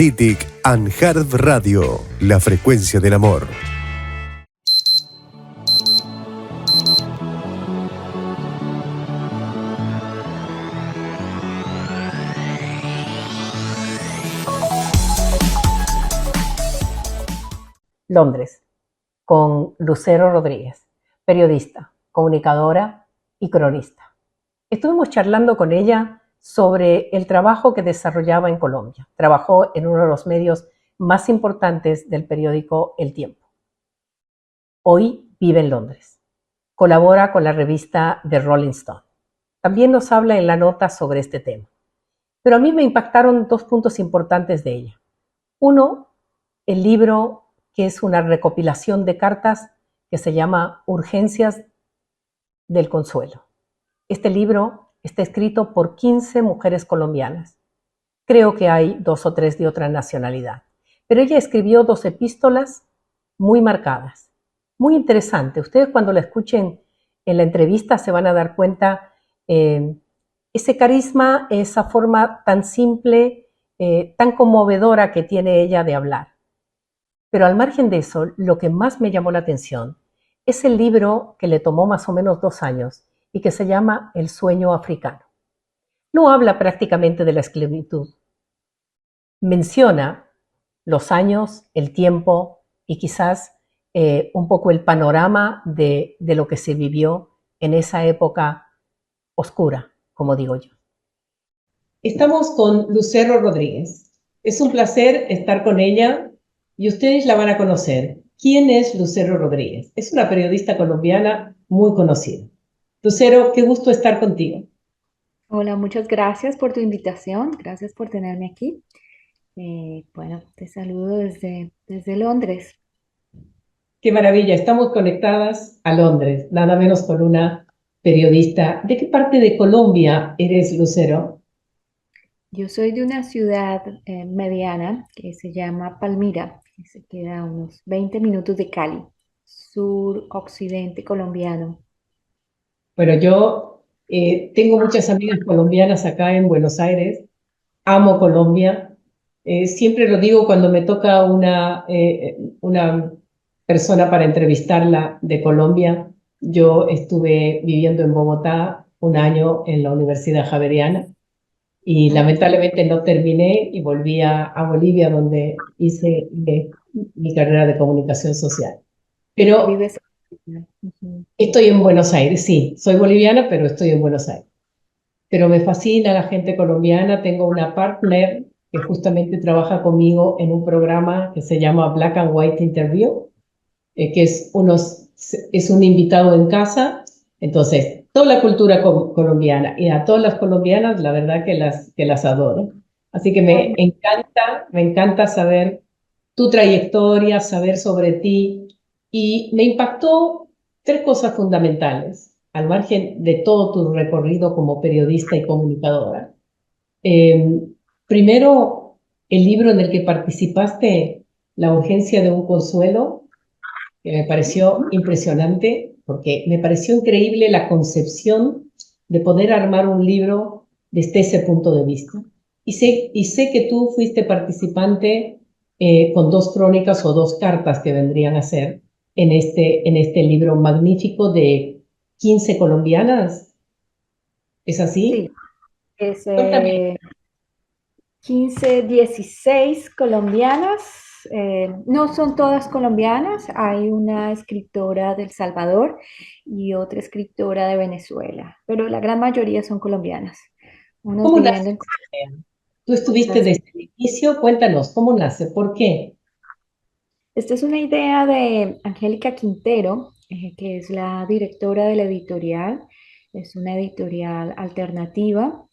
CITIC and Hard Radio, la frecuencia del amor. Londres, con Lucero Rodríguez, periodista, comunicadora y cronista. Estuvimos charlando con ella sobre el trabajo que desarrollaba en Colombia. Trabajó en uno de los medios más importantes del periódico El Tiempo. Hoy vive en Londres. Colabora con la revista The Rolling Stone. También nos habla en la nota sobre este tema. Pero a mí me impactaron dos puntos importantes de ella. Uno, el libro que es una recopilación de cartas que se llama Urgencias del Consuelo. Este libro está escrito por 15 mujeres colombianas. Creo que hay 2 o 3 de otra nacionalidad. Pero ella escribió 2 epístolas muy marcadas. Muy interesante. Ustedes cuando la escuchen en la entrevista se van a dar cuenta ese carisma, esa forma tan simple, tan conmovedora que tiene ella de hablar. Pero al margen de eso, lo que más me llamó la atención es el libro que le tomó más o menos 2 años y que se llama El sueño africano. No habla prácticamente de la esclavitud. Menciona los años, el tiempo y quizás un poco el panorama de lo que se vivió en esa época oscura, como digo yo. Estamos con Lucero Rodríguez. Es un placer estar con ella. Y ustedes la van a conocer. ¿Quién es Lucero Rodríguez? Es una periodista colombiana muy conocida. Lucero, qué gusto estar contigo. Hola, muchas gracias por tu invitación. Gracias por tenerme aquí. Bueno, te saludo desde Londres. Qué maravilla. Estamos conectadas a Londres, nada menos con una periodista. ¿De qué parte de Colombia eres, Lucero? Yo soy de una ciudad mediana que se llama Palmira, que se queda a unos 20 minutos de Cali, sur-occidente colombiano. Bueno, yo tengo muchas amigas colombianas acá en Buenos Aires. Amo Colombia. Siempre lo digo cuando me toca una persona para entrevistarla de Colombia. Yo estuve viviendo en Bogotá 1 año en la Universidad Javeriana y lamentablemente no terminé y volví a Bolivia donde hice mi carrera de comunicación social. Pero ¿Vives? Ujú. estoy en Buenos Aires, sí, soy boliviana, pero estoy en Buenos Aires. Pero me fascina la gente colombiana. Tengo una partner que justamente trabaja conmigo en un programa que se llama Black and White Interview, que es un invitado en casa. Entonces, toda la cultura colombiana y a todas las colombianas, la verdad que las adoro. Así que me encanta saber tu trayectoria, saber sobre ti. Y me impactó 3 cosas fundamentales, al margen de todo tu recorrido como periodista y comunicadora. Eh, Primero, el libro en el que participaste, La urgencia de un consuelo, que me pareció impresionante, porque me pareció increíble la concepción de poder armar un libro desde ese punto de vista. Y sé que tú fuiste participante con 2 crónicas o 2 cartas que vendrían a ser en este libro magnífico de 15 colombianas. ¿Es Sí, así? es Cuéntame. 15, 16 colombianas. No son todas colombianas, hay una escritora del Salvador y otra escritora de Venezuela, pero la gran mayoría son colombianas. Unos ¿Cómo viviendo nace en esta idea? Tú estuviste Colombia. desde el inicio, cuéntanos, ¿cómo nace? ¿Por qué? Esta es una idea de Angélica Quintero, que es la directora de la editorial. Es una editorial alternativa.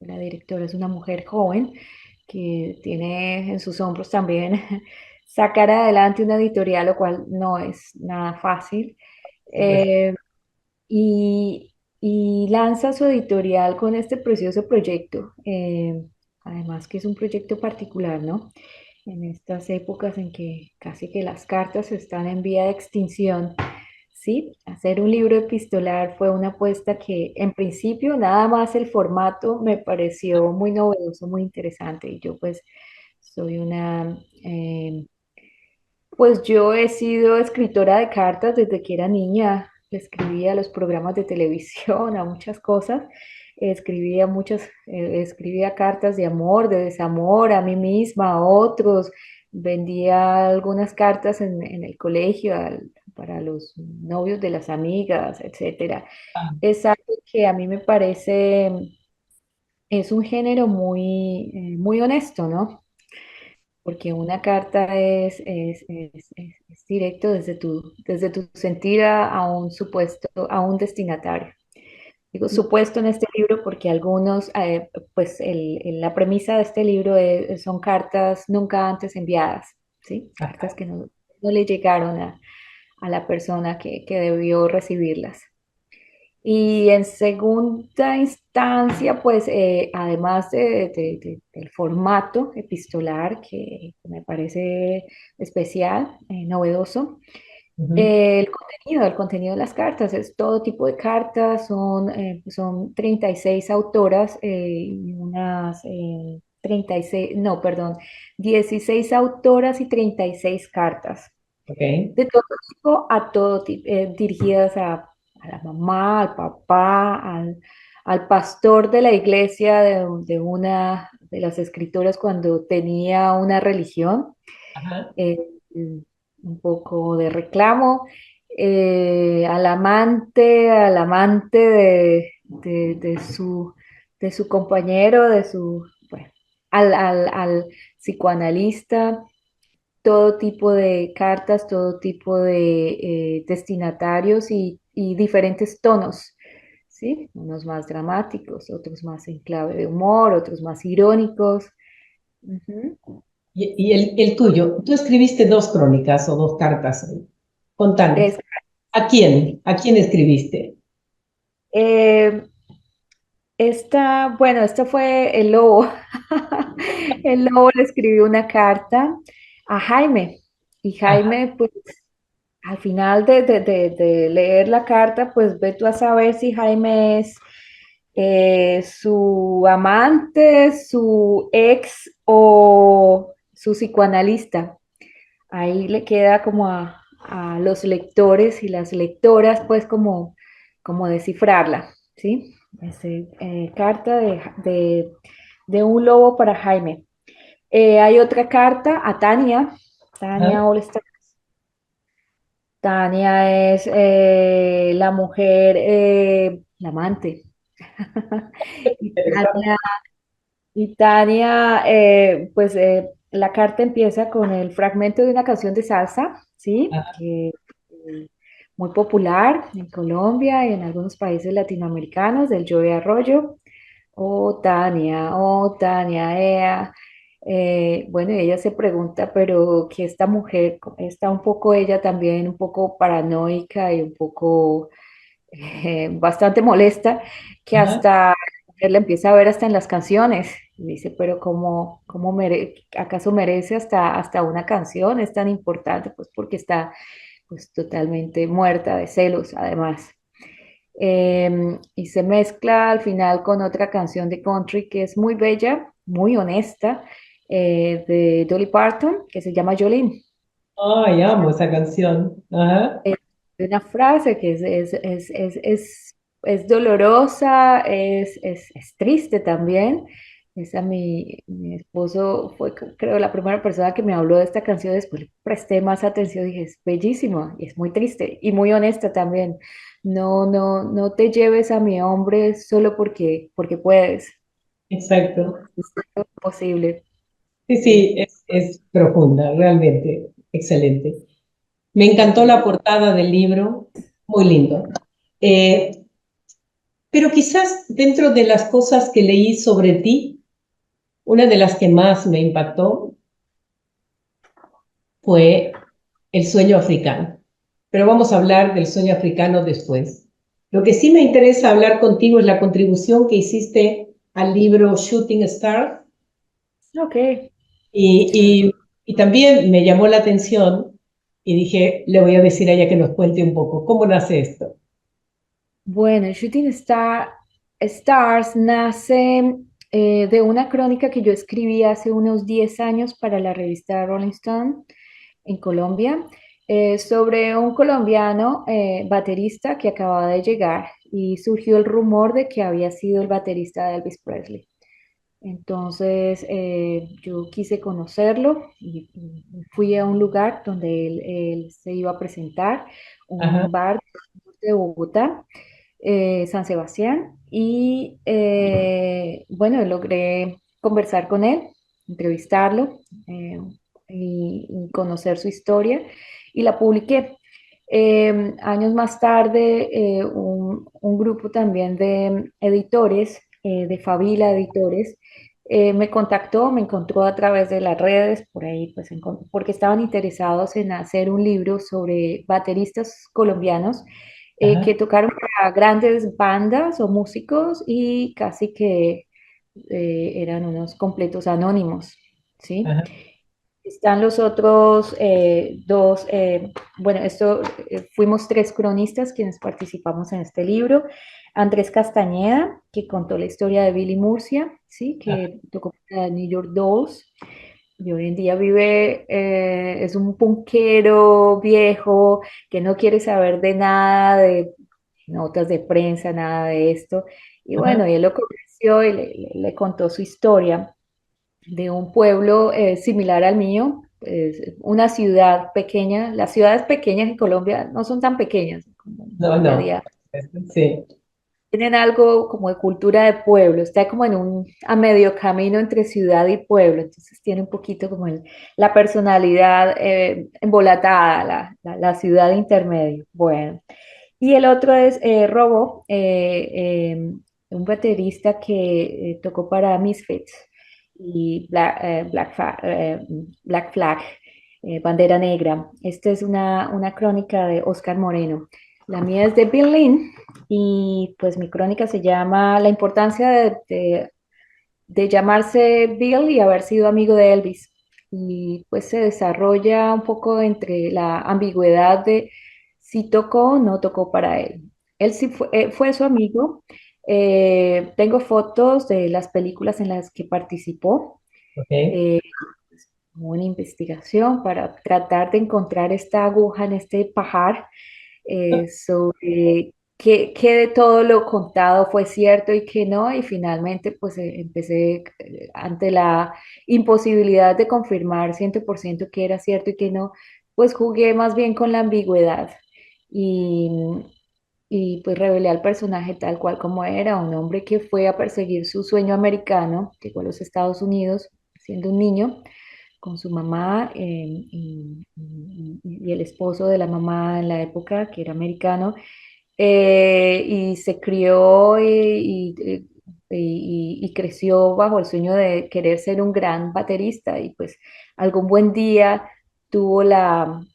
La directora es una mujer joven que tiene en sus hombros también sacar adelante una editorial, lo cual no es nada fácil. Supuesto. Eh, y lanza su editorial con este precioso proyecto. Además que es un proyecto particular, ¿no? En estas épocas en que casi que las cartas están en vía de extinción, ¿sí? Hacer un libro epistolar fue una apuesta que en principio nada más el formato me pareció muy novedoso, muy interesante. Y yo pues soy pues yo he sido escritora de cartas desde que era niña. Escribía a los programas de televisión, a muchas cosas. Escribía cartas de amor, de desamor, a mí misma, a otros. Vendía algunas cartas en el colegio para los novios de las amigas, etcétera. Ah, Es algo que a mí me parece, es un género muy honesto, ¿no? Porque una carta es directo desde tu sentir a un supuesto, a un destinatario. Digo supuesto en este libro porque algunos, pues la premisa de este libro son cartas nunca antes enviadas, ¿sí? Cartas que no le llegaron a la persona que debió recibirlas. Y en segunda instancia, pues además del formato epistolar que me parece especial, novedoso, ujú. el contenido de las cartas es todo tipo de cartas, son 36 autoras y unas 36, no, perdón, 16 autoras y 36 cartas Ok. de todo tipo a todo tipo, dirigidas a la mamá, al papá, al pastor de la iglesia de una de las escritoras cuando tenía una religión, Ajá. eh, un poco de reclamo, al amante de su compañero, bueno, al psicoanalista, todo tipo de cartas, todo tipo de destinatarios y diferentes tonos, ¿sí? Unos más dramáticos, otros más en clave de humor, otros más irónicos. Ujú. Y el tuyo, tú escribiste dos crónicas o dos cartas. Contanos, Es, ¿a quién? ¿A quién escribiste? eh, esta fue el lobo. El lobo le escribió una carta a Jaime y Ajá. Jaime, pues al final de leer la carta, pues ve tú a saber si Jaime es su amante, su ex o su psicoanalista. Ahí le queda como a los lectores y las lectoras, pues como descifrarla, ¿sí? Carta de un lobo para Jaime. Hay otra carta a Tania, Ajá. Tania Olstra. Tania es la mujer, la amante. Y Interesante. Tania, pues la carta empieza con el fragmento de una canción de salsa, ¿sí? Ajá. Que muy popular en Colombia y en algunos países latinoamericanos, del Joey Arroyo. Oh Tania, ea. Bueno, y ella se pregunta, pero que esta mujer está un poco ella también, un poco paranoica y un poco bastante molesta, que Ajá. hasta él la empieza a ver hasta en las canciones. Y dice, pero ¿acaso merece hasta una canción? Es tan importante, pues porque está pues totalmente muerta de celos, además. Y se mezcla al final con otra canción de country que es muy bella, muy honesta, de Dolly Parton, que se llama Jolene. Ay, amo esa canción. Ajá. Es una frase que es dolorosa, es triste también. Mi esposo fue, creo, la primera persona que me habló de esta canción. Después le presté más atención y dije, es bellísima y es muy triste y muy honesta también. No te lleves a mi hombre solo porque puedes. Exacto. Es posible. Sí, Sí. sí, es profunda, realmente. Excelente. Me encantó Sí. la portada del libro, muy lindo. Eh, pero quizás dentro de las cosas que leí sobre ti, una de las que más me impactó fue el sueño africano. Pero vamos a hablar del sueño africano después. Lo que sí me interesa hablar contigo es la contribución que hiciste al libro Shooting Star Ok. y, y también me llamó la atención y dije, le voy a decir a ella que nos cuente un poco cómo nace esto. Bueno, Stars nace de una crónica que yo escribí hace unos 10 años para la revista Rolling Stone en Colombia, sobre un colombiano baterista que acababa de llegar y surgió el rumor de que había sido el baterista de Elvis Presley. Entonces yo quise conocerlo y fui a un lugar donde él se iba a presentar, Ajá, un bar de Bogotá, San Sebastián, y bueno, logré conversar con él, entrevistarlo eh, y conocer su historia y la publiqué. Años más tarde, un grupo también de editores, de Fabila Editores, me contactó, me encontró a través de las redes, por ahí, pues, porque estaban interesados en hacer un libro sobre bateristas colombianos que ajá, tocaron para grandes bandas o músicos y casi que eran unos completos anónimos, ¿sí? ajá, Están los otros dos, bueno, fuimos tres cronistas quienes participamos en este libro. Andrés Castañeda, que contó la historia de Billy Murcia, ¿sí? ajá, Que tocó para New York Dolls y hoy en día vive, es un punkero viejo que no quiere saber de nada, de notas de prensa, nada de esto. Y bueno, ajá. y él lo convenció y le contó su historia de un pueblo similar al mío, una ciudad pequeña. Las ciudades pequeñas en Colombia no son tan pequeñas como No, no. Heredia. Sí, Tienen algo como de cultura de pueblo, está como a medio camino entre ciudad y pueblo, entonces tiene un poquito como la personalidad embolatada, la ciudad intermedio. Bueno, y el otro es Robo, un baterista que tocó para Misfits y Black Flag, Bandera Negra. Esta es una crónica de Oscar Moreno. La mía es de Bill Lynn y pues mi crónica se llama La importancia de llamarse Bill y haber sido amigo de Elvis. Y pues se desarrolla un poco entre la ambigüedad de si tocó o no tocó para él. Él sí fue su amigo. Tengo fotos de las películas en las que participó. ok. Eh, una investigación para tratar de encontrar esta aguja en este pajar sobre qué de todo lo contado fue cierto y qué no, y finalmente pues empecé ante la imposibilidad de confirmar 100% que era cierto y que no, pues jugué más bien con la ambigüedad y, y pues revelé al personaje tal cual como era, un hombre que fue a perseguir su sueño americano, llegó a los Estados Unidos siendo un niño con su mamá y el esposo de la mamá en la época, que era americano, y se crió y creció bajo el sueño de querer ser un gran baterista y pues algún buen día tuvo la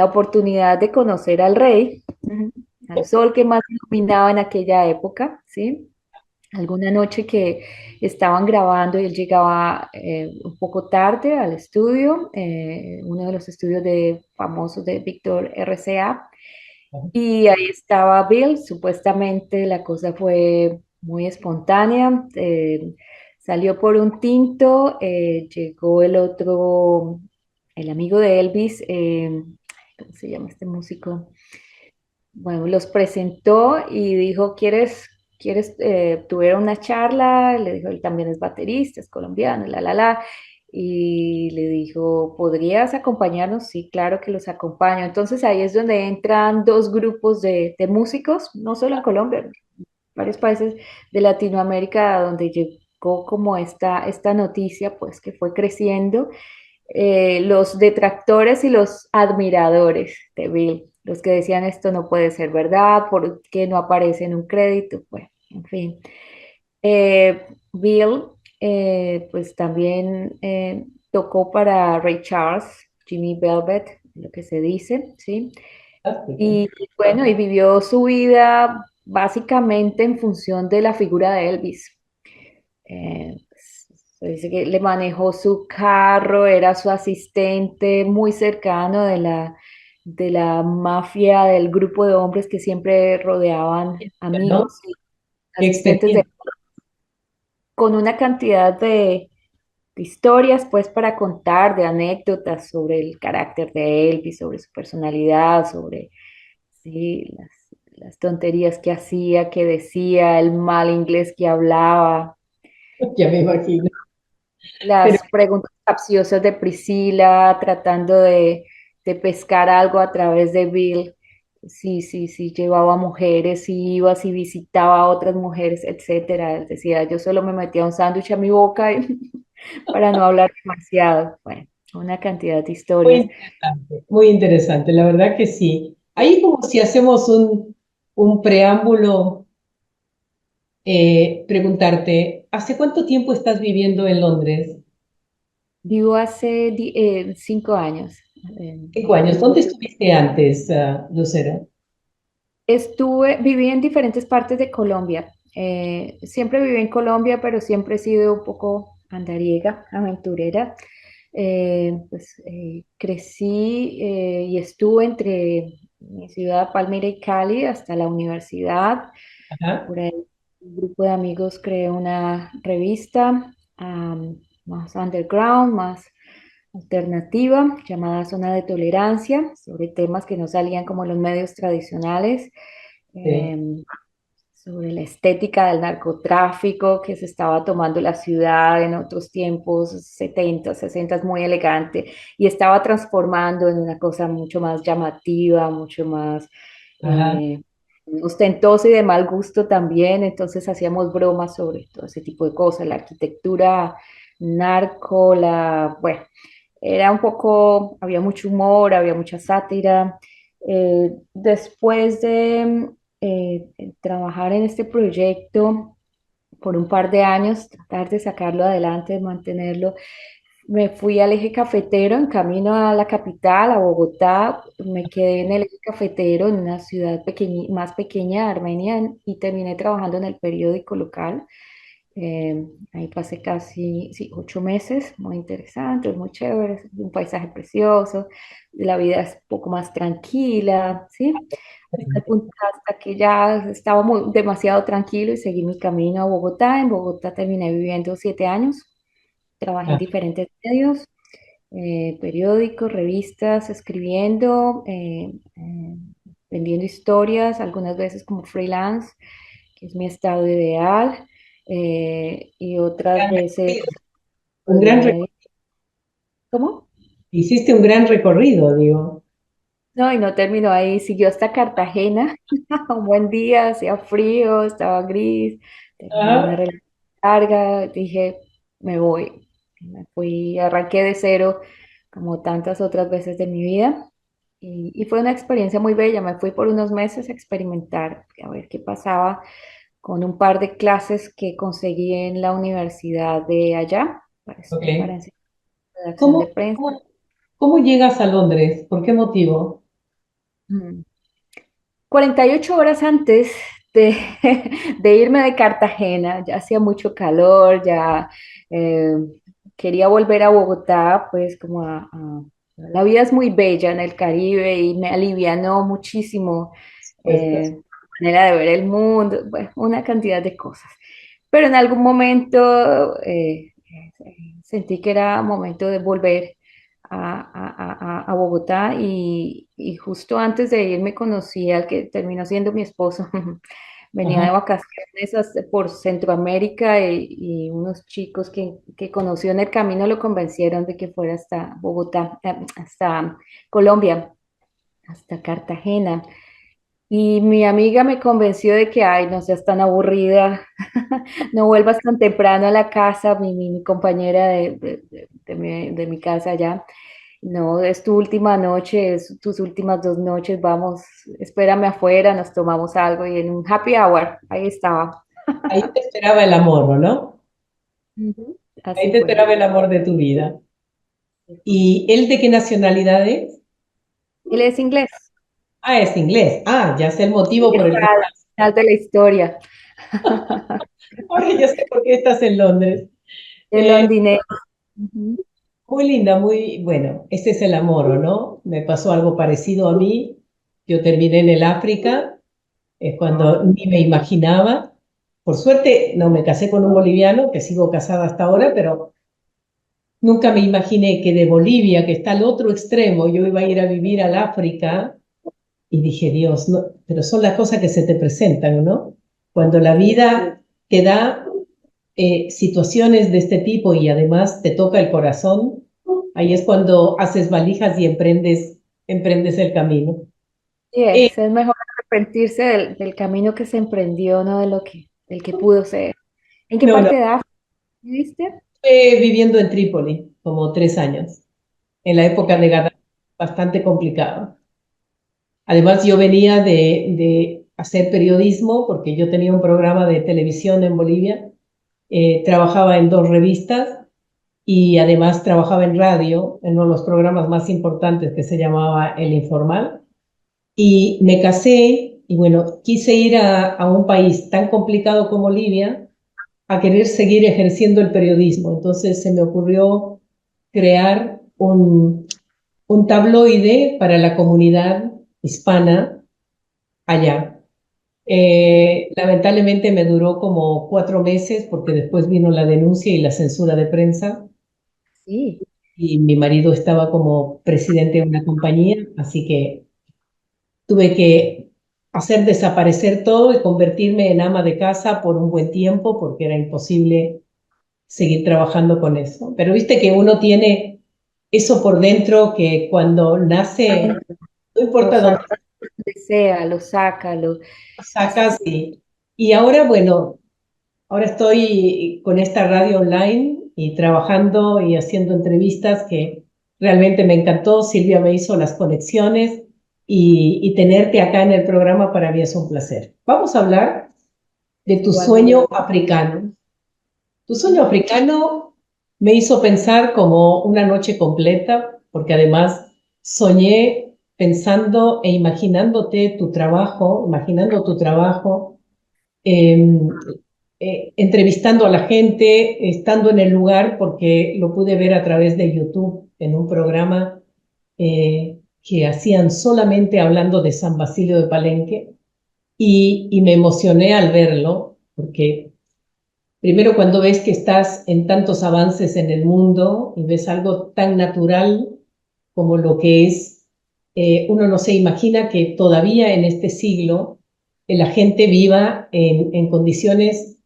oportunidad de conocer al rey, ujú, al sol que más iluminaba en aquella época, ¿sí? Alguna noche que estaban grabando y él llegaba un poco tarde al estudio, uno de los estudios famosos de Víctor RCA, Ajá. y ahí estaba Bill. Supuestamente la cosa fue muy espontánea, salió por un tinto, llegó el otro, el amigo de Elvis, ¿cómo se llama este músico? Bueno, los presentó y dijo, tuvieron una charla, le dijo, él también es baterista, es colombiano, y le dijo, ¿podrías acompañarnos? Sí, claro que los acompaño. Entonces ahí es donde entran dos grupos de músicos, no solo en Colombia, en varios países de Latinoamérica, donde llegó como esta noticia, pues que fue creciendo los detractores y los admiradores de Bill, los que decían esto no puede ser verdad, porque no aparece en un crédito, bueno, en fin. Bill, pues también tocó para Ray Charles, Jimmy Velvet, lo que se dice, ¿sí? Fantástico. Y bueno, y vivió su vida básicamente en función de la figura de Elvis. Se dice que le manejó su carro, era su asistente muy cercano de la mafia, del grupo de hombres que siempre rodeaban ¿no? amigos y Qué asistentes experiencia. con una cantidad de historias pues para contar, de anécdotas sobre el carácter de Elvis, sobre su personalidad, sobre sí, las tonterías que hacía, que decía, el mal inglés que hablaba, Ya me imagino. Pero las preguntas capciosas de Priscila, tratando de pescar algo a través de Bill. Sí, sí, sí, llevaba mujeres, sí iba, sí visitaba a otras mujeres, etcétera. Él decía, yo solo me metía un sándwich a mi boca para no hablar demasiado. Bueno, una cantidad de historias. muy interesante, la verdad que sí. Ahí como si hacemos un preámbulo, preguntarte, ¿hace cuánto tiempo estás viviendo en Londres? Vivo hace 5 años. 5 años. ¿Dónde estuviste antes, Lucero? Viví en diferentes partes de Colombia. Siempre viví en Colombia, pero siempre he sido un poco andariega, aventurera. Crecí y estuve entre mi ciudad, Palmira y Cali, hasta la universidad. Ajá, Por ahí, un grupo de amigos creé una revista más underground, más alternativa, llamada Zona de Tolerancia, sobre temas que no salían como en los medios tradicionales, sí, eh, sobre la estética del narcotráfico que se estaba tomando la ciudad en otros tiempos, 70, 60, muy elegante, y estaba transformando en una cosa mucho más llamativa, mucho más ajá, eh, ostentosa y de mal gusto también. Entonces hacíamos bromas sobre todo ese tipo de cosas, la arquitectura narco, bueno, era un poco, había mucho humor, había mucha sátira. Después de trabajar en este proyecto por un par de años, tratar de sacarlo adelante, de mantenerlo, me fui al eje cafetero en camino a la capital, a Bogotá. Me quedé en el eje cafetero, en una ciudad más pequeña, Armenia, y terminé trabajando en el periódico local. Ahí pasé casi, sí, 8 meses, muy interesante, muy chévere, un paisaje precioso, la vida es un poco más tranquila, ¿sí? Hasta el punto, hasta que ya estaba demasiado tranquilo y seguí mi camino a Bogotá. En Bogotá terminé viviendo 7 años, trabajé en ajá, diferentes medios, periódicos, revistas, escribiendo, vendiendo historias, algunas veces como freelance, que es mi estado ideal, y otras gran veces recorrido, un de gran medio. ¿Cómo? hiciste un gran recorrido, digo. No, y no terminó ahí, siguió hasta Cartagena. Un buen día, hacía frío, estaba gris, tenía una Ah, relación larga, dije, me voy. Me fui, arranqué de cero, como tantas otras veces de mi vida. Y fue una experiencia muy bella. Me fui por unos meses a experimentar, a ver qué pasaba con un par de clases que conseguí en la universidad de allá para ok. enseñar redacción de ¿Cómo, prensa. cómo, cómo llegas a Londres? ¿Por qué motivo? Mm. 48 horas antes de, de irme de Cartagena, ya hacía mucho calor, ya eh, quería volver a Bogotá, pues como la vida es muy bella en el Caribe y me alivianó muchísimo Respuestas. la manera de ver el mundo, bueno, una cantidad de cosas. Pero en algún momento sentí que era momento de volver a Bogotá y justo antes de irme conocí al que terminó siendo mi esposo. Venía de Ajá, vacaciones por Centroamérica y unos chicos que conoció en el camino lo convencieron de que fuera hasta Bogotá, hasta Colombia, hasta Cartagena. Y mi amiga me convenció de que, ay, no seas tan aburrida, no vuelvas tan temprano a la casa, mi compañera de mi casa allá. No, es tu última noche, es tus últimas 2 noches, vamos, espérame afuera, nos tomamos algo y en un happy hour, ahí estaba. ahí te esperaba el amor, ¿no? Ujú. Ahí Así te fue. esperaba el amor de tu vida. ¿Y él de qué nacionalidad es? Él es inglés, Ah, es inglés. Ah, ya sé el y motivo por el está que al final de la historia. ahora ya sé por qué estás en Londres. de Eh, londinense. Ujú. Muy linda, muy bueno. Ese es el amor, ¿o no? Me pasó algo parecido a mí. Yo terminé en el África, cuando ni me imaginaba. Por suerte no me casé con un boliviano, que sigo casada hasta ahora, pero nunca me imaginé que de Bolivia, que está al otro extremo, yo iba a ir a vivir al África y dije, Dios, no, pero son las cosas que se te presentan, ¿no? Cuando la vida te da situaciones de este tipo y además te toca el corazón, ahí es cuando haces valijas y emprendes el camino. Sí, Eh, es mejor arrepentirse del camino que se emprendió, no de del que pudo ser. ¿En qué no, no, parte de África viviste? viviendo en Trípoli como 3 años, en la época de Gaddafi, bastante complicado. Además, yo venía de hacer periodismo porque yo tenía un programa de televisión en Bolivia, trabajaba en 2 revistas y además trabajaba en radio, en uno de los programas más importantes que se llamaba El Informal. Y me casé y bueno, quise ir a un país tan complicado como Libia a querer seguir ejerciendo el periodismo. Entonces se me ocurrió crear un tabloide para la comunidad hispana allá. Lamentablemente me duró como 4 meses porque después vino la denuncia y la censura de prensa Sí. y mi marido estaba como presidente de una compañía, así que tuve que hacer desaparecer todo y convertirme en ama de casa por un buen tiempo porque era imposible seguir trabajando con eso. Pero viste que uno tiene eso por dentro que cuando nace, no Lo importa dónde saca donde sea, lo saca, lo hace. sacas y ahora, bueno, ahora estoy con esta radio online y trabajando y haciendo entrevistas que realmente me encantó. Silvia me hizo las conexiones y tenerte acá en el programa para mí es un placer. Vamos a hablar de tu Igualmente. sueño africano. Tu sueño africano me hizo pensar como una noche completa, porque además soñé pensando e imaginando tu trabajo, eh, entrevistando a la gente, estando en el lugar, porque lo pude ver a través de YouTube en un programa que hacían solamente hablando de San Basilio de Palenque, y me emocioné al verlo, porque primero cuando ves que estás en tantos avances en el mundo y ves algo tan natural como lo que es, uno no se imagina que todavía en este siglo la gente viva en condiciones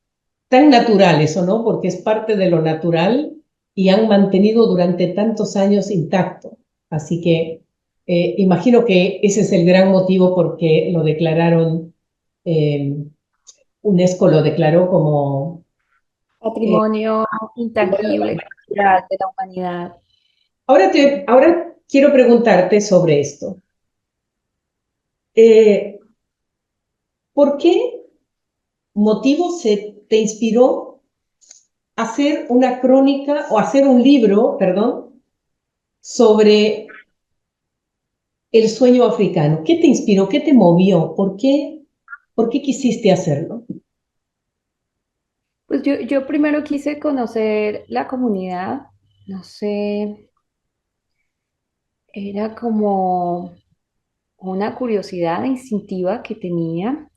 tan naturales, ¿o no? Porque es parte de lo natural y han mantenido durante tantos años intacto. Así que imagino que ese es el gran motivo por qué lo declararon, eh, UNESCO lo declaró como... eh, Patrimonio intangible, cultural de la humanidad. ahora quiero preguntarte sobre esto. Eh, ¿Por qué motivo te inspiró hacer una crónica o hacer un libro, perdón, sobre el sueño africano? ¿Qué te inspiró? ¿Qué te movió? Por qué quisiste hacerlo? Pues yo primero quise conocer la comunidad, no sé, era como una curiosidad instintiva que tenía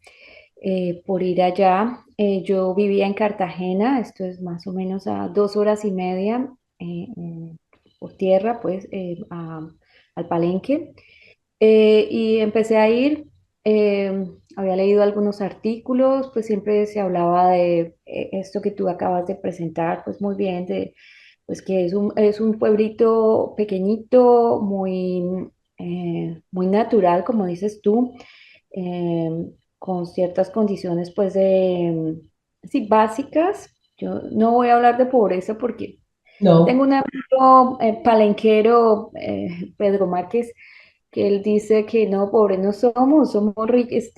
por ir allá. Yo vivía en Cartagena, esto es más o menos a 2 horas y media por tierra, pues, al Palenque. Y empecé a ir, había leído algunos artículos, pues siempre se hablaba de esto que tú acabas de presentar, pues muy bien, de, pues que es un pueblito pequeñito, muy natural, como dices tú, eh, con ciertas condiciones, pues, sí, básicas. Yo no voy a hablar de pobreza porque tengo No, un amigo palenquero, Pedro Márquez, que él dice que no, pobres no somos, somos ricos,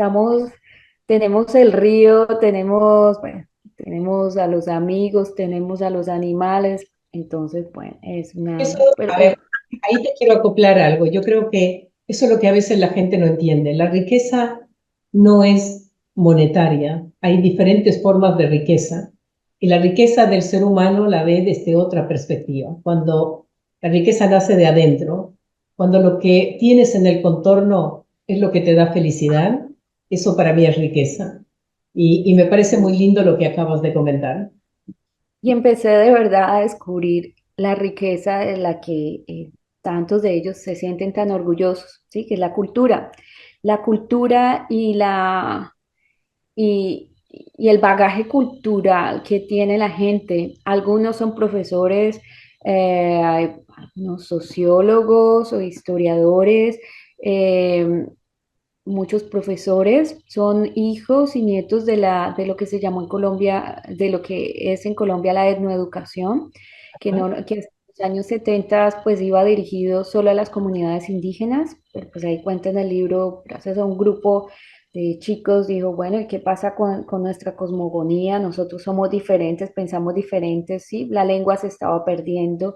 tenemos el río, tenemos, bueno, tenemos a los amigos, tenemos a los animales, entonces, bueno, es eso, una, pero a ver, ahí te quiero acoplar algo. Yo creo que eso es lo que a veces la gente no entiende. La riqueza no es monetaria. Hay diferentes formas de riqueza. y la riqueza del ser humano la ve desde otra perspectiva. Cuando la riqueza nace de adentro, cuando lo que tienes en el contorno es lo que te da felicidad, eso para mí es riqueza. Y me parece muy lindo lo que acabas de comentar. Y empecé de verdad a descubrir la riqueza de la que tantos de ellos se sienten tan orgullosos, ¿sí? Que es la cultura. La cultura y el bagaje cultural que tiene la gente. Algunos son profesores, hay algunos sociólogos o historiadores, eh, muchos profesores son hijos y nietos de lo que se llamó en Colombia, de lo que es en Colombia la etnoeducación, que, ¿Ah? no, que en los años 70 pues iba dirigido solo a las comunidades indígenas, pero pues ahí cuenta en el libro, gracias a un grupo de chicos, dijo, bueno, ¿y qué pasa con nuestra cosmogonía? Nosotros somos diferentes, pensamos diferentes, ¿sí? La lengua se estaba perdiendo.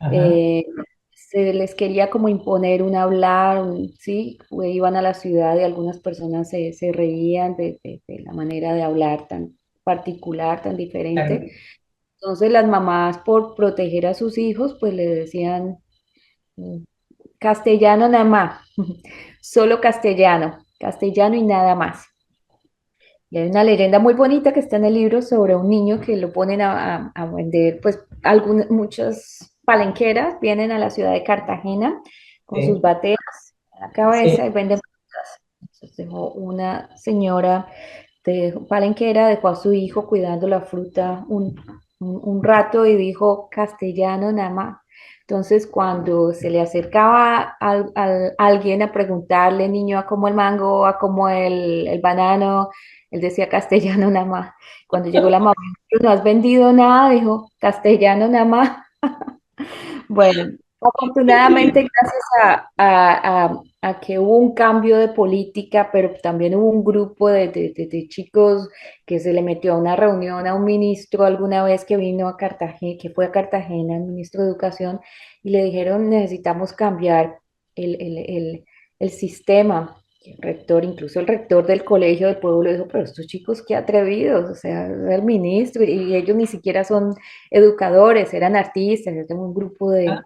Ajá, eh, Se les quería como imponer un hablar, ¿sí? Iban a la ciudad y algunas personas se reían de la manera de hablar tan particular, tan claro. diferente. Entonces las mamás, por proteger a sus hijos, pues le decían mm, castellano nada más, solo castellano, castellano y nada más. Y hay una leyenda muy bonita que está en el libro sobre un niño que lo ponen a vender, pues muchas palenqueras vienen a la ciudad de Cartagena con sus Sí, bateas en la cabeza y sí, venden frutas. Entonces dejó una señora de palenquera, dejó a su hijo cuidando la fruta un rato y dijo castellano nada más. Entonces, cuando se le acercaba alguien a preguntarle, niño, a cómo el mango, a cómo el banano, él decía castellano nada más. Cuando llegó la mamá, no has vendido nada, dijo castellano nada más. Bueno, afortunadamente, gracias a que hubo un cambio de política, pero también hubo un grupo de chicos que se le metió a una reunión a un ministro alguna vez que vino a Cartagena, que fue a Cartagena, el ministro de Educación, y le dijeron, necesitamos cambiar el, el, el, el sistema. Y el rector, incluso el rector del colegio del pueblo dijo, pero estos chicos qué atrevidos, o sea, el ministro, y ellos ni siquiera son educadores, eran artistas, yo tengo un grupo de ah,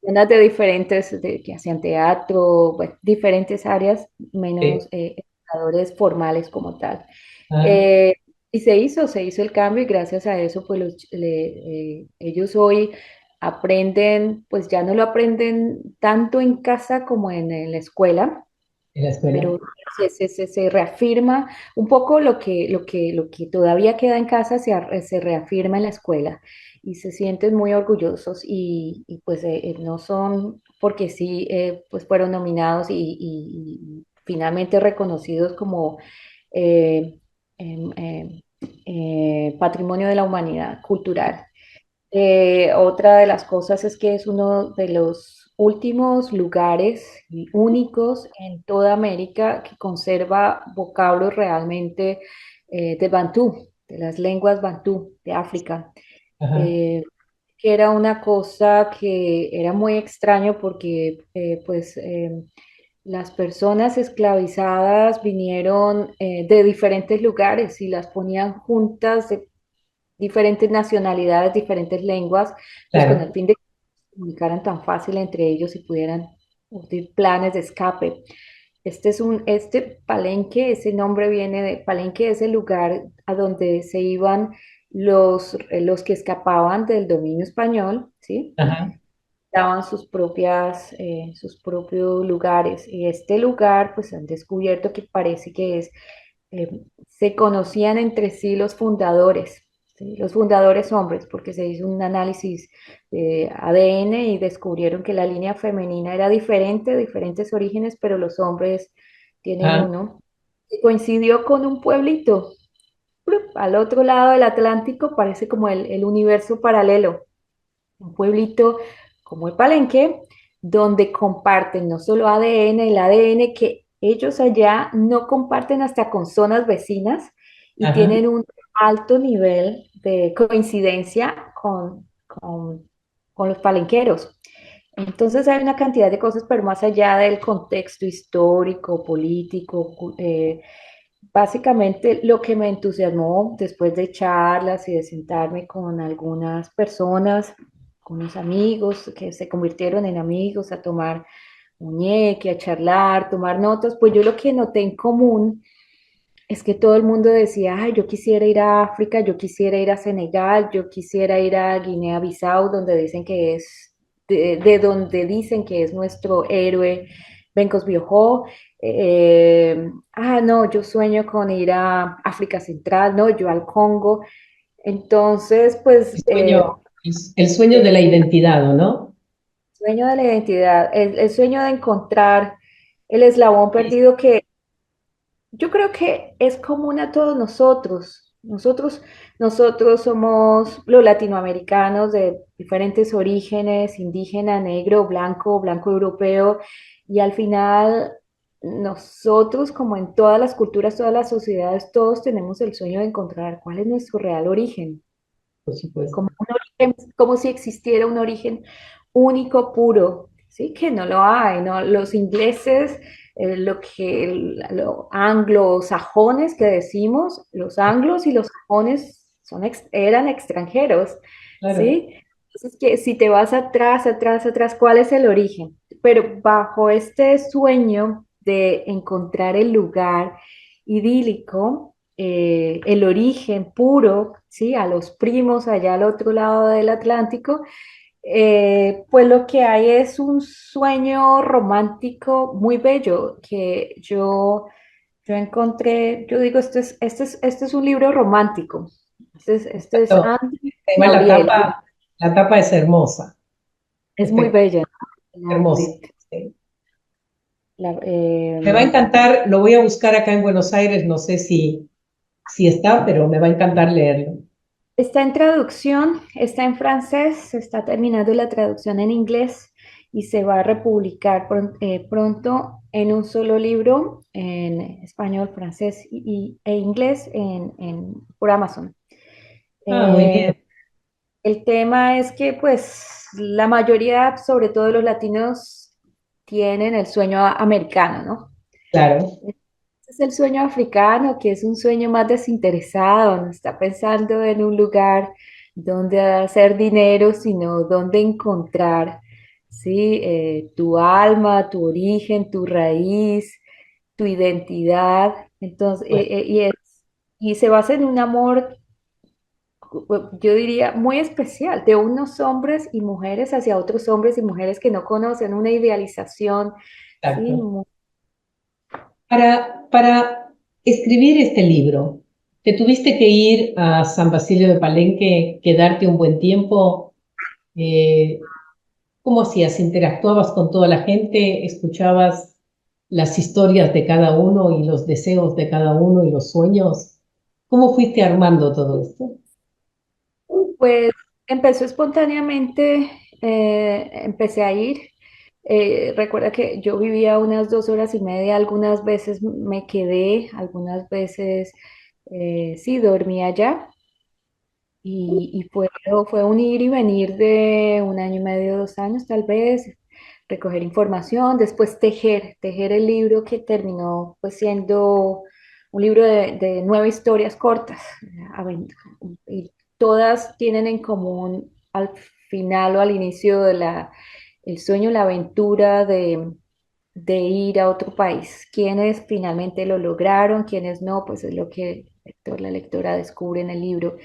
personas de diferentes, que hacían teatro, bueno, diferentes áreas, menos sí, educadores formales como tal. ah, Eh, y se hizo el cambio y gracias a eso, pues ellos hoy aprenden, pues ya no lo aprenden tanto en casa como en la escuela, en la escuela. pero se reafirma un poco lo que todavía queda en casa, se reafirma en la escuela y se sienten muy orgullosos y, pues no son porque sí, pues fueron nominados y finalmente reconocidos como eh, em, em, Patrimonio de la Humanidad Cultural. Otra de las cosas es que es uno de los últimos lugares y únicos en toda América que conserva vocablos realmente de Bantú, de las lenguas Bantú de África, Ajá, eh, que era una cosa que era muy extraño porque las personas esclavizadas vinieron de diferentes lugares y las ponían juntas de diferentes nacionalidades, diferentes lenguas, pues con el claro. fin de que se comunicaran tan fácil entre ellos y pudieran urdir planes de escape. Este Palenque, ese nombre viene de Palenque, es el lugar a donde se iban los que escapaban del dominio español, ¿sí? Ajá, Daban sus propios lugares. Y este lugar, pues han descubierto que parece que se conocían entre sí los fundadores, ¿sí? Los fundadores hombres, porque se hizo un análisis de ADN y descubrieron que la línea femenina era diferente, diferentes orígenes, pero los hombres tienen ah, uno. Y coincidió con un pueblito, ¡plup! Al otro lado del Atlántico, parece como el universo paralelo, un pueblito como el Palenque, donde comparten no solo ADN, el ADN que ellos allá no comparten hasta con zonas vecinas y ajá. tienen un alto nivel de coincidencia con los palenqueros. Entonces hay una cantidad de cosas, pero más allá del contexto histórico, político, básicamente lo que me entusiasmó después de charlas y de sentarme con algunas personas, con unos amigos que se convirtieron en amigos, a tomar muñeque, a charlar, tomar notas, pues yo lo que noté en común es que todo el mundo decía, ay, yo quisiera ir a África, yo quisiera ir a Senegal, yo quisiera ir a Guinea-Bissau, donde dicen que es, de donde dicen que es nuestro héroe Bencos Biojó. No, yo sueño con ir a África Central, no, yo al Congo. Entonces, El sueño, el sueño de la identidad, ¿o no? sueño de la identidad, el sueño de encontrar el eslabón perdido que yo creo que es común a todos nosotros. Nosotros somos los latinoamericanos de diferentes orígenes, indígena, negro, blanco europeo, y al final nosotros, como en todas las culturas, todas las sociedades, todos tenemos el sueño de encontrar cuál es nuestro real origen, Por supuesto. como un origen, como si existiera un origen único, puro, ¿sí? Que no lo hay, ¿no? Los ingleses, los anglosajones que decimos, los anglos y los sajones eran extranjeros, Claro. ¿sí? Entonces, que si te vas atrás, atrás, atrás, ¿cuál es el origen? Pero bajo este sueño de encontrar el lugar idílico, el origen puro, ¿sí? A los primos allá al otro lado del Atlántico, pues lo que hay es un sueño romántico muy bello que yo encontré, yo digo, este es un libro romántico. Este es Exacto. Andrés Además, Gabriel, la tapa es hermosa, es muy bella, ¿no? hermosa. Sí. La- Me va a eh, encantar, lo voy a buscar acá en Buenos Aires, no sé si está, pero me va a encantar leerlo. Está en traducción, está en francés, se está terminando la traducción en inglés y se va a republicar pronto en un solo libro en español, francés e inglés por Amazon. Ah, muy Eh, bien, el tema es que pues la mayoría, sobre todo los latinos, tienen el sueño americano, ¿no? claro. Es el sueño africano, que es un sueño más desinteresado, no está pensando en un lugar donde hacer dinero, sino donde encontrar, ¿sí? Tu alma, tu origen, tu raíz, tu identidad. Entonces, Bueno, y se basa en un amor, yo diría, muy especial, de unos hombres y mujeres hacia otros hombres y mujeres que no conocen, una idealización, ¿sí? exacto. Para escribir este libro, ¿te tuviste que ir a San Basilio de Palenque, quedarte un buen tiempo? Eh, ¿Cómo hacías? ¿Interactuabas con toda la gente? ¿Escuchabas las historias de cada uno y los deseos de cada uno y los sueños? ¿Cómo fuiste armando todo esto? Pues empezó espontáneamente, empecé a ir. Recuerda que yo vivía unas 2 horas y media, algunas veces me quedé, algunas veces sí dormía allá y fue un ir y venir de 1 año y medio, 2 años tal vez, recoger información, después tejer el libro que terminó pues siendo un libro de 9 historias cortas. Y todas tienen en común al final o al inicio el sueño, la aventura de ir a otro país. Quienes finalmente lo lograron, quienes no, pues es lo que el lector, la lectora descubre en el libro.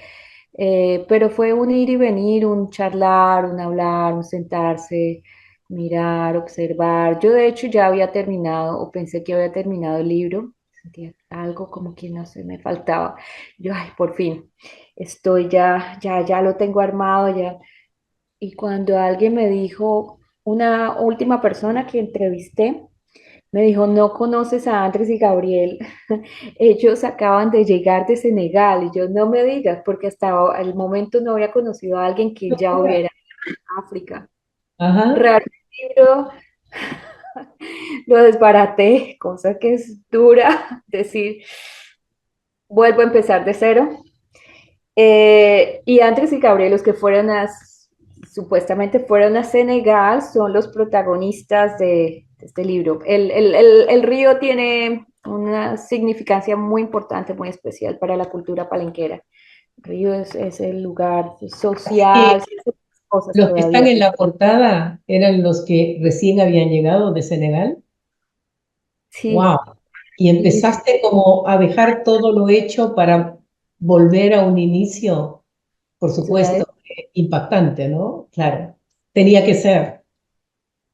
Pero fue un ir y venir, un charlar, un hablar, un sentarse, mirar, observar. Yo de hecho ya había terminado o pensé que había terminado el libro. Sentía algo como que no sé, me faltaba. Yo, ay, por fin, estoy ya lo tengo armado ya. Y cuando alguien me dijo, una última persona que entrevisté, me dijo, no conoces a Andrés y Gabriel, ellos acaban de llegar de Senegal y yo no me digas, porque hasta el momento no había conocido a alguien que ya hubiera ido a África. Ajá. Realmente lo desbaraté, cosa que es dura decir, vuelvo a empezar de cero. Y Andrés y Gabriel, los que supuestamente fueron a Senegal, son los protagonistas de este libro. El río tiene una significancia muy importante, muy especial para la cultura palenquera. Río es el lugar social, Sí, sí, esas cosas los que están todavía. en la portada eran los que recién habían llegado de Senegal. Sí, Wow. Y sí, sí, empezaste como a dejar todo lo hecho para volver a un inicio, por ciudades. supuesto, impactante, ¿no? Claro. Tenía que ser.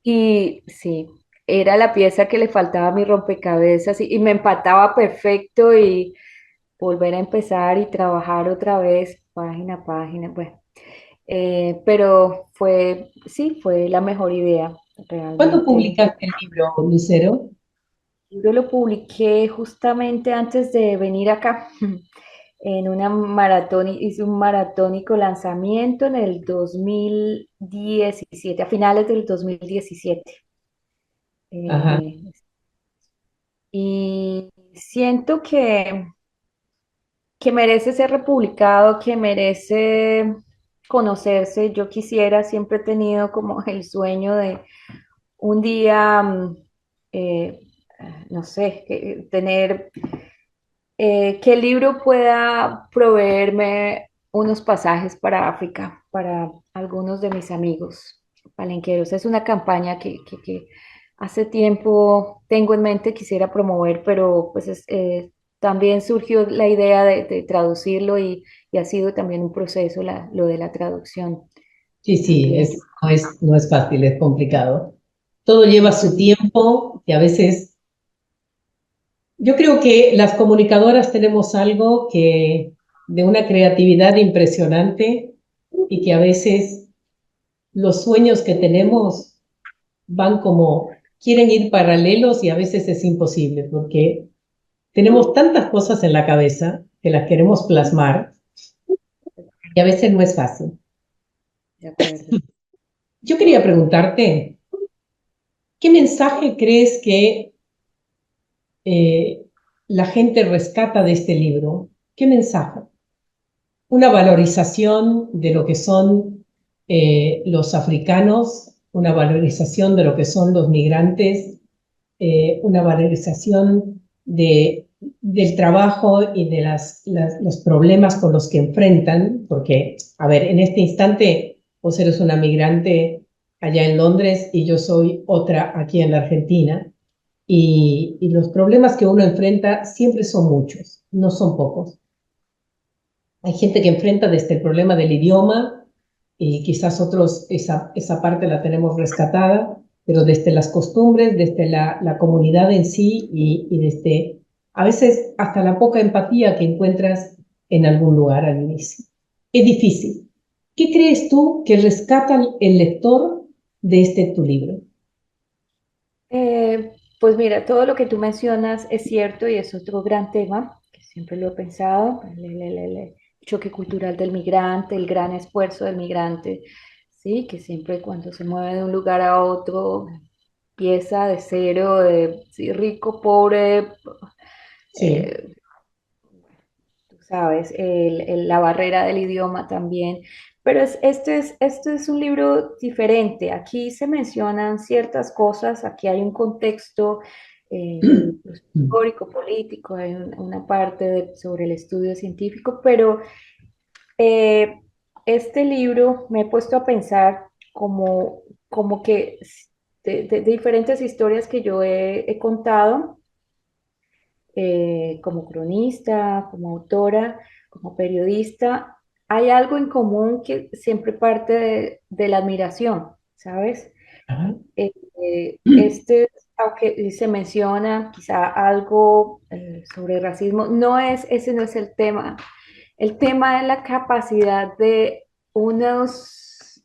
Y sí, era la pieza que le faltaba a mi rompecabezas y me empataba perfecto y volver a empezar y trabajar otra vez, página a página, bueno. Pero fue, sí, fue la mejor idea, ¿Cuándo realmente. publicaste el libro, Lucero? Yo lo publiqué justamente antes de venir acá, en una maratón, hice un maratónico lanzamiento en el 2017, a finales del 2017. Ajá. Eh, y siento que merece ser republicado, que merece conocerse. Yo quisiera, siempre he tenido como el sueño de un día, eh, no sé, tener, que el libro pueda proveerme unos pasajes para África, para algunos de mis amigos palenqueros. Es una campaña que hace tiempo tengo en mente, quisiera promover, pero pues también surgió la idea de traducirlo y ha sido también un proceso lo de la traducción Sí, sí, también. no es fácil, es complicado. Todo lleva su tiempo y a veces yo creo que las comunicadoras tenemos algo que de una creatividad impresionante y que a veces los sueños que tenemos van como, quieren ir paralelos y a veces es imposible porque tenemos tantas cosas en la cabeza que las queremos plasmar y a veces no es fácil. De acuerdo. Yo quería preguntarte, ¿qué mensaje crees que eh, la gente rescata de este libro? ¿Qué mensaje? Una valorización de lo que son los africanos, una valorización de lo que son los migrantes, una valorización del trabajo y de los problemas con los que enfrentan, porque, a ver, en este instante vos eres una migrante allá en Londres y yo soy otra aquí en la Argentina, y los problemas que uno enfrenta siempre son muchos, no son pocos. Hay gente que enfrenta desde el problema del idioma y quizás otros esa parte la tenemos rescatada, pero desde las costumbres, desde la comunidad en sí y desde a veces hasta la poca empatía que encuentras en algún lugar al inicio. Es difícil. ¿Qué crees tú que rescata el lector de este tu libro? Pues mira, todo lo que tú mencionas es cierto y es otro gran tema, que siempre lo he pensado, el choque cultural del migrante, el gran esfuerzo del migrante, sí, que siempre cuando se mueve de un lugar a otro, empieza de cero, de sí, rico, pobre, Sí. eh, tú sabes, la barrera del idioma también. Pero este es un libro diferente. Aquí se mencionan ciertas cosas, aquí hay un contexto pues, histórico, político, hay una parte sobre el estudio científico, pero eh, este libro me he puesto a pensar como que de diferentes historias que yo he contado como cronista, como autora, como periodista, hay algo en común que siempre parte de la admiración, ¿sabes? Ajá. Este, aunque se menciona quizá algo sobre racismo, ese no es el tema. El tema es la capacidad de unos,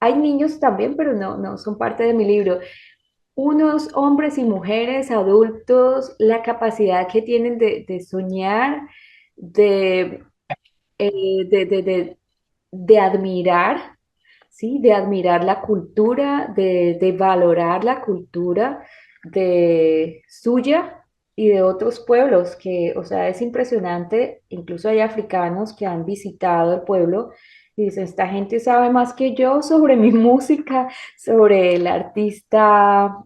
hay niños también, pero no son parte de mi libro, unos hombres y mujeres adultos, la capacidad que tienen de soñar, de, de admirar, ¿sí? De admirar la cultura, de valorar la cultura de suya y de otros pueblos, que, o sea, es impresionante, incluso hay africanos que han visitado el pueblo dice, esta gente sabe más que yo sobre mi música, sobre el artista,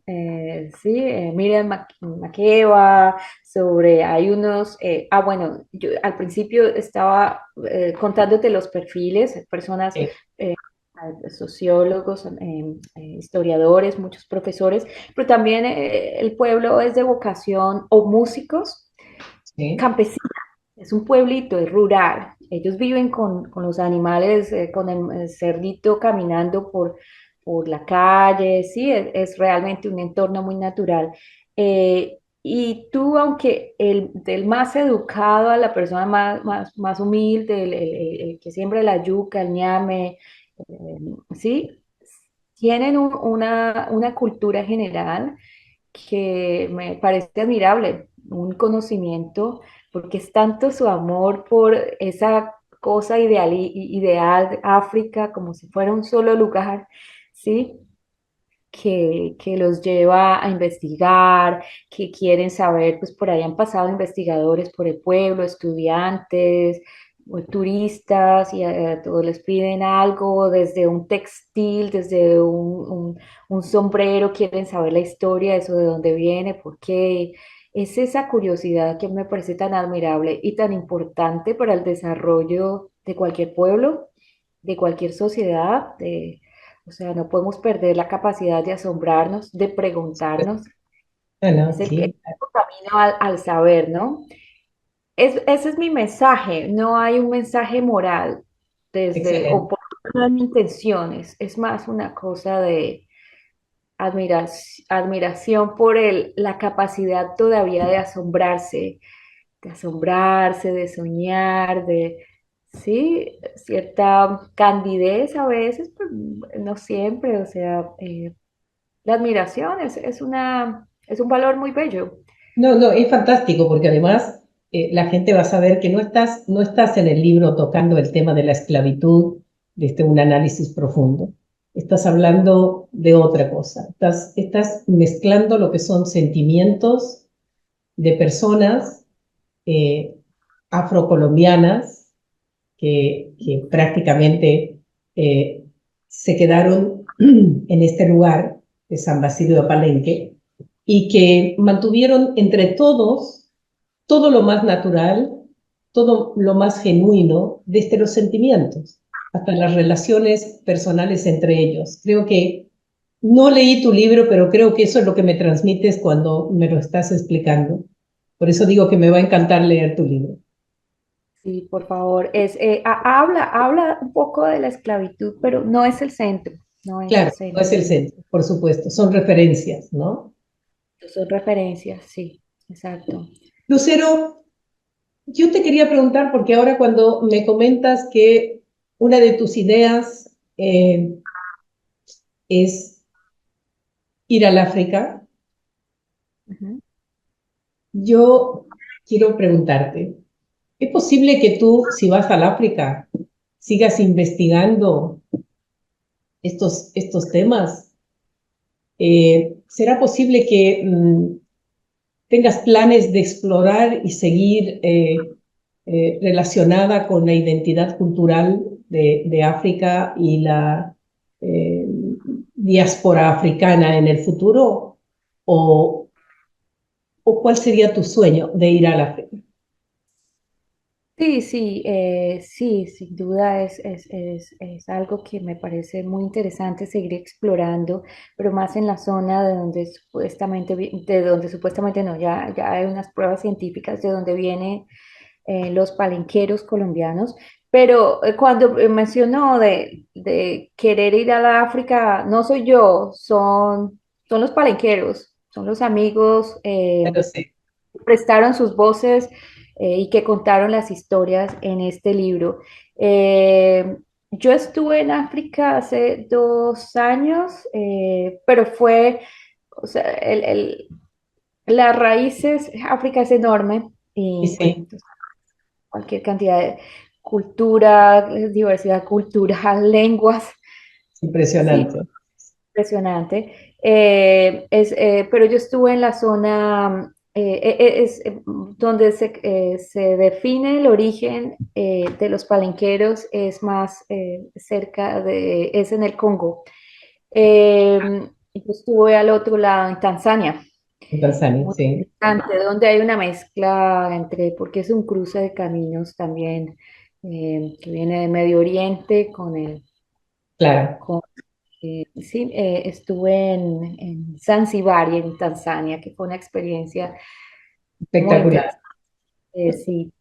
sí, Miriam Makeba, sobre, hay unos, bueno, yo al principio estaba contándote los perfiles, personas, Sí, eh, sociólogos, historiadores, muchos profesores, pero también el pueblo es de vocación, o músicos sí, campesinos. Es un pueblito, es rural. Ellos viven con los animales, con el cerdito caminando por la calle, sí, es realmente un entorno muy natural. Y tú, aunque del más educado a la persona más humilde, el que siembra la yuca, el ñame, sí, tienen una cultura general que me parece admirable, un conocimiento, porque es tanto su amor por esa cosa ideal de África, como si fuera un solo lugar, ¿sí? Que los lleva a investigar, que quieren saber, pues por ahí han pasado investigadores por el pueblo, estudiantes, o turistas, y a todos les piden algo, desde un textil, desde un sombrero, quieren saber la historia, eso de dónde viene, por qué. Es esa curiosidad que me parece tan admirable y tan importante para el desarrollo de cualquier pueblo, de cualquier sociedad, o sea, no podemos perder la capacidad de asombrarnos, de pues, preguntarnos. bueno, Es el sí, camino al saber, ¿no? Ese es mi mensaje. No hay un mensaje moral o excelente. por intenciones. Es más una cosa de admiración por la capacidad todavía de asombrarse, de soñar, sí, cierta candidez a veces, pero no siempre. O sea, la admiración es un valor muy bello. No, no, es fantástico porque además la gente va a saber que no estás en el libro tocando el tema de la esclavitud desde un análisis profundo. Estás hablando de otra cosa. Estás mezclando lo que son sentimientos de personas eh, afrocolombianas que prácticamente eh, se quedaron en este lugar de San Basilio de Palenque y que mantuvieron entre todos todo lo más natural, todo lo más genuino, desde los sentimientos hasta las relaciones personales entre ellos. Creo que no leí tu libro, pero creo que eso es lo que me transmites cuando me lo estás explicando. Por eso digo que me va a encantar leer tu libro. Sí, por favor. Habla un poco de la esclavitud, pero no es el centro, no es el Claro, no centro. es el centro, por supuesto, son referencias, ¿no? Son referencias, sí, exacto. Lucero, yo te quería preguntar, porque ahora cuando me comentas que una de tus ideas es ir al África, Ujú. yo quiero preguntarte, ¿es posible que tú, si vas al África, sigas investigando estos temas? ¿Será posible que tengas planes de explorar y seguir relacionada con la identidad cultural de África y la eh, diáspora africana en el futuro? ¿O, o cuál sería tu sueño de ir a la... Sí, sí, sí, sin duda es algo que me parece muy interesante seguir explorando, pero más en la zona de donde supuestamente no, ya hay unas pruebas científicas de donde vienen los palenqueros colombianos. Pero cuando mencionó de querer ir a la África, no soy yo, son los palenqueros, son los amigos. Ya lo sé. Prestaron sus voces y que contaron las historias en este libro. Eh, yo estuve en África hace 2 años, pero o sea, las raíces, África es enorme Y y bueno, sí, entonces, cualquier cantidad de cultura, diversidad cultural, lenguas, es sí, impresionante. impresionante. Pero yo estuve en la zona. donde se define el origen de los palenqueros, es más es en el Congo. Yo estuve al otro lado, en Tanzania, En Tanzania, muy sí, interesante, donde hay una mezcla entre, porque es un cruce de caminos también, que viene de Medio Oriente con claro, con, sí, estuve en Zanzibar y en Tanzania, que fue una experiencia muy espectacular. interesante. Sí,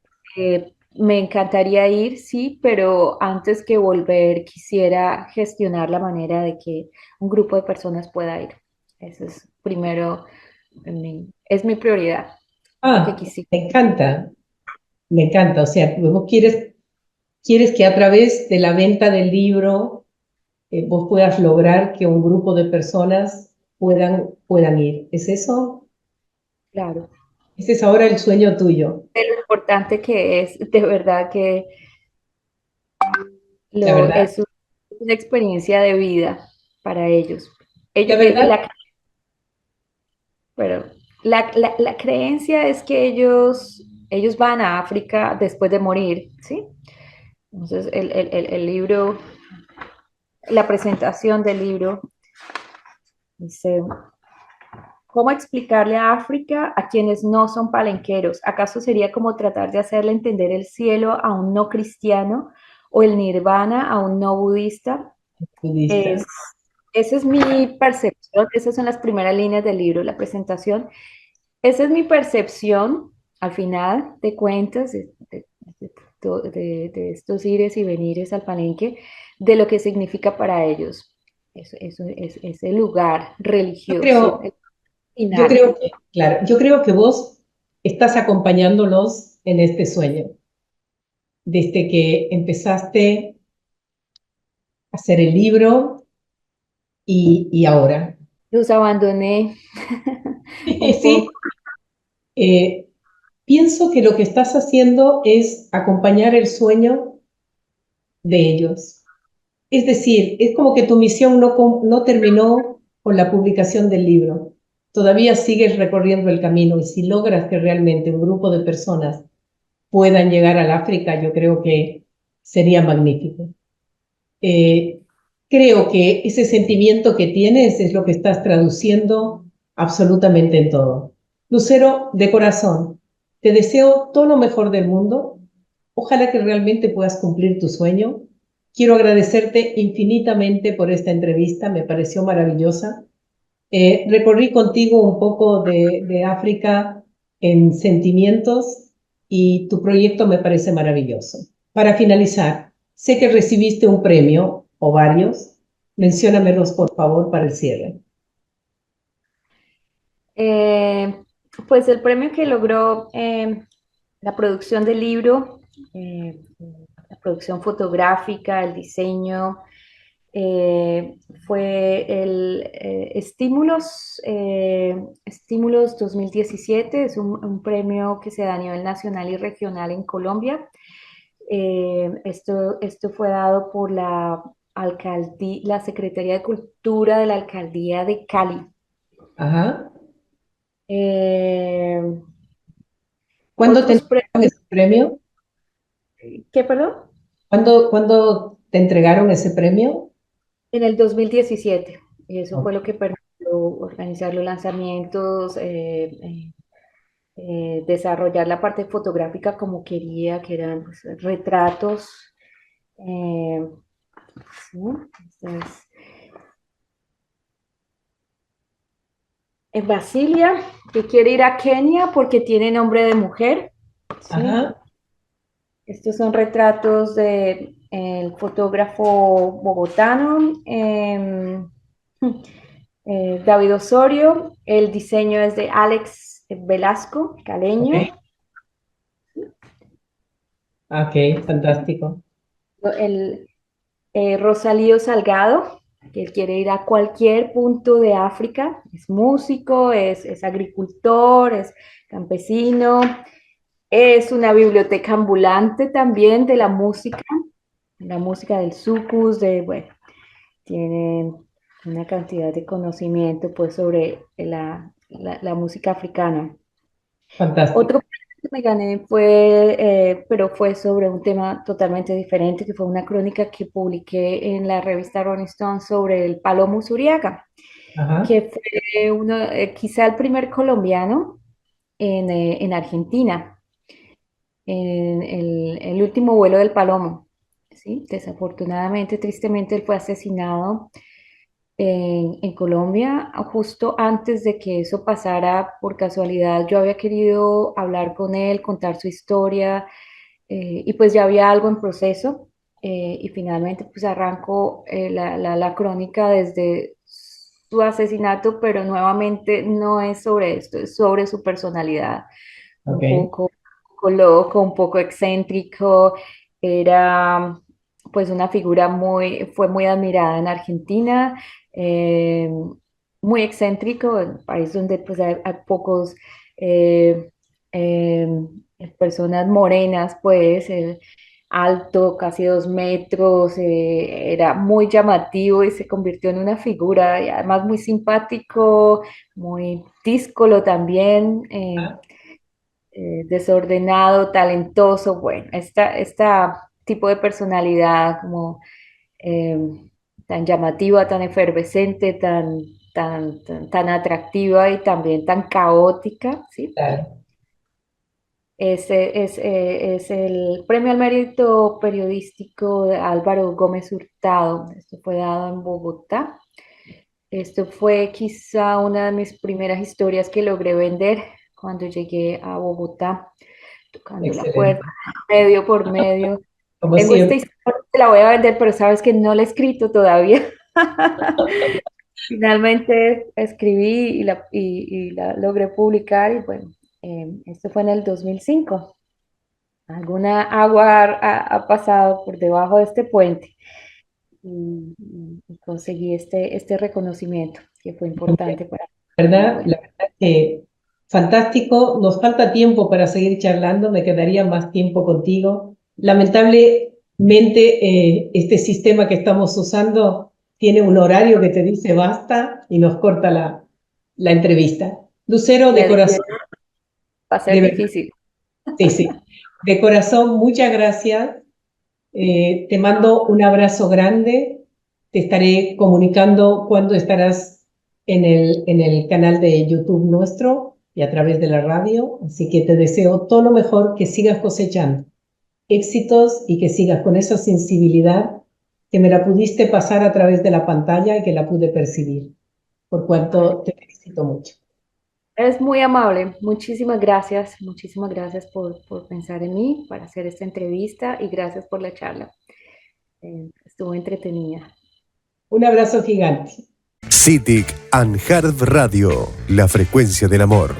me encantaría ir, sí, pero antes que volver quisiera gestionar la manera de que un grupo de personas pueda ir. Eso es primero, es mi prioridad, lo que Ah, quisiera. me encanta, o sea, vos quieres que a través de la venta del libro vos puedas lograr que un grupo de personas puedan ir. ¿Es eso? Claro. Ese es ahora el sueño tuyo, De lo importante que es, de verdad que la verdad. es una experiencia de vida para ellos. La Ellos, verdad, pero la creencia es que ellos van a África después de morir, ¿sí? Entonces, el libro, la presentación del libro dice, ¿cómo explicarle a África a quienes no son palenqueros? ¿Acaso sería como tratar de hacerle entender el cielo a un no cristiano o el nirvana a un no budista? budista. Es, esa es mi percepción, esas son las primeras líneas del libro, la presentación. Esa es mi percepción, al final de cuentas, de estos ires y venires al Palenque, de lo que significa para ellos. Eso es ese lugar Yo religioso, creo, el yo final. creo que, claro, yo creo que vos estás acompañándolos en este sueño, desde que empezaste a hacer el libro y ahora. Los abandoné un poco. Sí, eh, pienso que lo que estás haciendo es acompañar el sueño de ellos. Es decir, es como que tu misión no terminó con la publicación del libro. Todavía sigues recorriendo el camino y si logras que realmente un grupo de personas puedan llegar al África, yo creo que sería magnífico. Eh, Creo que ese sentimiento que tienes es lo que estás traduciendo absolutamente en todo. Lucero, de corazón, te deseo todo lo mejor del mundo. Ojalá que realmente puedas cumplir tu sueño. Quiero agradecerte infinitamente por esta entrevista, me pareció maravillosa. Recorrí contigo un poco de África en sentimientos y tu proyecto me parece maravilloso. Para finalizar, sé que recibiste un premio o varios. Menciónamelos, por favor, para el cierre. Eh, pues el premio que logró la producción del libro, la producción fotográfica, el diseño, fue el Estímulos 2017, es un premio que se da a nivel nacional y regional en Colombia. Esto fue dado por la Secretaría de Cultura de la Alcaldía de Cali. Ajá. Eh, ¿Cuándo te otros premios, entregaron ese premio? ¿qué, perdón? ¿Cuándo te entregaron ese premio? En el 2017. Y eso Ok. fue lo que permitió organizar los lanzamientos, desarrollar la parte fotográfica como quería, que eran pues, retratos. eh, ¿sí? Entonces, en Basilia, que quiere ir a Kenia porque tiene nombre de mujer. ¿Sí? Ajá. Estos son retratos de el fotógrafo bogotano David Osorio. El diseño es de Alex Velasco, Ok. caleño. Ok, fantástico. El Rosalío Salgado, que él quiere ir a cualquier punto de África. Es músico, es agricultor, es campesino. Es una biblioteca ambulante también de la música del sucus, bueno, tiene una cantidad de conocimiento pues sobre la música africana. Fantástico. Otro premio que me gané fue, pero fue sobre un tema totalmente diferente, que fue una crónica que publiqué en la revista Rolling Stone sobre el palomo Usuriaga, Ajá. que fue uno, quizá el primer colombiano en Argentina, en el último vuelo del palomo. ¿Sí? Desafortunadamente, tristemente, él fue asesinado en Colombia justo antes de que eso pasara. Por casualidad, yo había querido hablar con él, contar su historia, y pues ya había algo en proceso, y finalmente pues arranco la crónica desde su asesinato, pero nuevamente no es sobre esto, es sobre su personalidad, Ok. un poco loco, un poco excéntrico. Era pues una figura fue muy admirada en Argentina, eh, muy excéntrico, en un país donde pues hay pocos eh, eh, personas morenas, pues alto, casi 2 metros, era muy llamativo y se convirtió en una figura y además muy simpático, muy díscolo también. Desordenado, talentoso, bueno, esta tipo de personalidad como eh, tan llamativa, tan efervescente, tan atractiva y también tan caótica, ¿sí? Claro. Es el Premio al Mérito Periodístico de Álvaro Gómez Hurtado. Esto fue dado en Bogotá. Esto fue quizá una de mis primeras historias que logré vender cuando llegué a Bogotá, tocando la Excelente. puerta, medio por medio. Como Tengo esta siempre. historia, te la voy a vender, pero sabes que no la he escrito todavía. Finalmente escribí y la logré publicar y bueno, esto fue en el 2005. Alguna agua ha pasado por debajo de este puente y conseguí este reconocimiento que fue importante para mí. ¿Verdad? Bueno, La verdad que fantástico. Nos falta tiempo para seguir charlando. Me quedaría más tiempo contigo. Lamentablemente, este sistema que estamos usando tiene un horario que te dice basta y nos corta la entrevista. Lucero, de me corazón, va a ser de verdad, difícil. sí, sí. De corazón, muchas gracias. Te mando un abrazo grande. Te estaré comunicando cuando estarás en el canal de YouTube nuestro y a través de la radio. Así que te deseo todo lo mejor, que sigas cosechando éxitos y que sigas con esa sensibilidad que me la pudiste pasar a través de la pantalla y que la pude percibir. Por Ay, cuanto te felicito mucho. eres muy amable. Muchísimas gracias por pensar en mí para hacer esta entrevista y gracias por la charla. Estuvo entretenida. Un abrazo gigante. CITIC and Hard Radio, la frecuencia del amor.